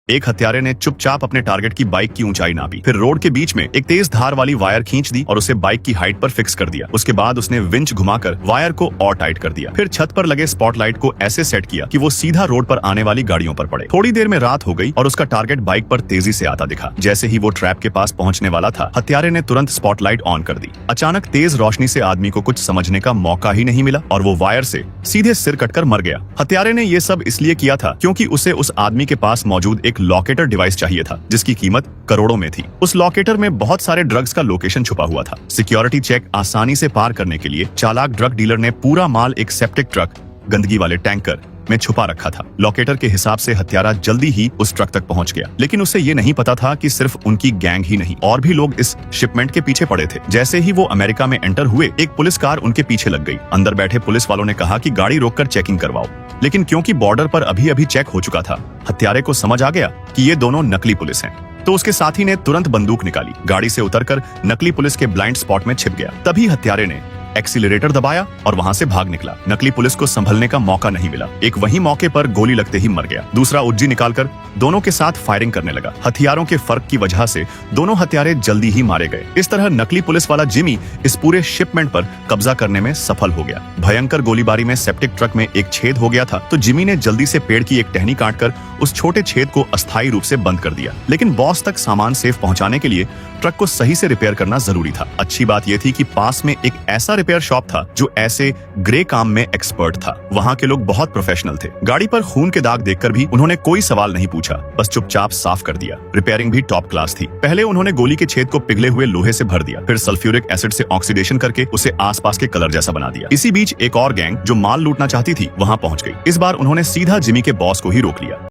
एक हत्यारे ने चुपचाप अपने टारगेट की बाइक की ऊंचाई नापी, फिर रोड के बीच में एक तेज धार वाली वायर खींच दी और उसे बाइक की हाइट पर फिक्स कर दिया। उसके बाद उसने विंच घुमाकर वायर को और टाइट कर दिया, फिर छत पर लगे स्पॉटलाइट को ऐसे सेट किया कि वो सीधा रोड पर आने वाली गाड़ियों पर पड़े। थोड़ी देर में रात हो गई और उसका टारगेट बाइक पर तेजी से आता दिखा। जैसे ही वो ट्रैप के पास पहुंचने वाला था, हत्यारे ने तुरंत स्पॉटलाइट ऑन कर दी। अचानक तेज रोशनी से आदमी को कुछ समझने का मौका ही नहीं मिला और वो वायर से सीधे सिर कटकर मर गया। हत्यारे ने ये सब इसलिए किया था क्योंकि उसे उस आदमी के पास मौजूद एक लोकेटर डिवाइस चाहिए था, जिसकी कीमत करोड़ों में थी। उस लोकेटर में बहुत सारे ड्रग्स का लोकेशन छुपा हुआ था। सिक्योरिटी चेक आसानी से पार करने के लिए चालाक ड्रग डीलर ने पूरा माल एक सेप्टिक ट्रक गंदगी वाले टैंकर में छुपा रखा था। लोकेटर के हिसाब से हत्यारा जल्दी ही उस ट्रक तक पहुंच गया, लेकिन उसे ये नहीं पता था कि सिर्फ उनकी गैंग ही नहीं, और भी लोग इस शिपमेंट के पीछे पड़े थे। जैसे ही वो अमेरिका में एंटर हुए, एक पुलिस कार उनके पीछे लग गई। अंदर बैठे पुलिस वालों ने कहा कि गाड़ी रोककर चेकिंग करवाओ, लेकिन क्योंकि बॉर्डर पर अभी अभी चेक हो चुका था, हत्यारे को समझ आ गया कि ये दोनों नकली पुलिस हैं। तो उसके साथी ने तुरंत बंदूक निकाली, गाड़ी से उतरकर नकली पुलिस के ब्लाइंड स्पॉट में छिप गया। तभी हत्यारे ने एक्सीलरेटर दबाया और वहां से भाग निकला। नकली पुलिस को संभलने का मौका नहीं मिला। एक वही मौके पर गोली लगते ही मर गया। दूसरा उज्जी निकालकर दोनों के साथ फायरिंग करने लगा। हथियारों के फर्क की वजह से दोनों हत्यारे जल्दी ही मारे गए। इस तरह नकली पुलिस वाला जिमी इस पूरे शिपमेंट पर कब्जा करने में सफल हो गया। भयंकर गोलीबारी में सेप्टिक ट्रक में एक छेद हो गया था, तो जिमी ने जल्दी से पेड़ की एक टहनी काटकर उस छोटे छेद को अस्थायी रूप से बंद कर दिया। लेकिन बॉस तक सामान सेफ पहुंचाने के लिए ट्रक को सही से रिपेयर करना जरूरी था। अच्छी बात यह थी कि पास में एक ऐसा रिपेयर शॉप था जो ऐसे ग्रे काम में एक्सपर्ट था। वहां के लोग बहुत प्रोफेशनल थे। गाड़ी पर खून के दाग देखकर भी उन्होंने कोई सवाल नहीं पूछा, बस चुपचाप साफ कर दिया। रिपेयरिंग भी टॉप क्लास थी। पहले उन्होंने गोली के छेद को पिघले हुए लोहे से भर दिया, फिर सल्फ्यूरिक एसिड से ऑक्सीडेशन करके उसे आसपास के कलर जैसा बना दिया। इसी बीच एक और गैंग जो माल लूटना चाहती थी वहां पहुंच गई। इस बार उन्होंने सीधा जिमी के बॉस को ही रोक लिया।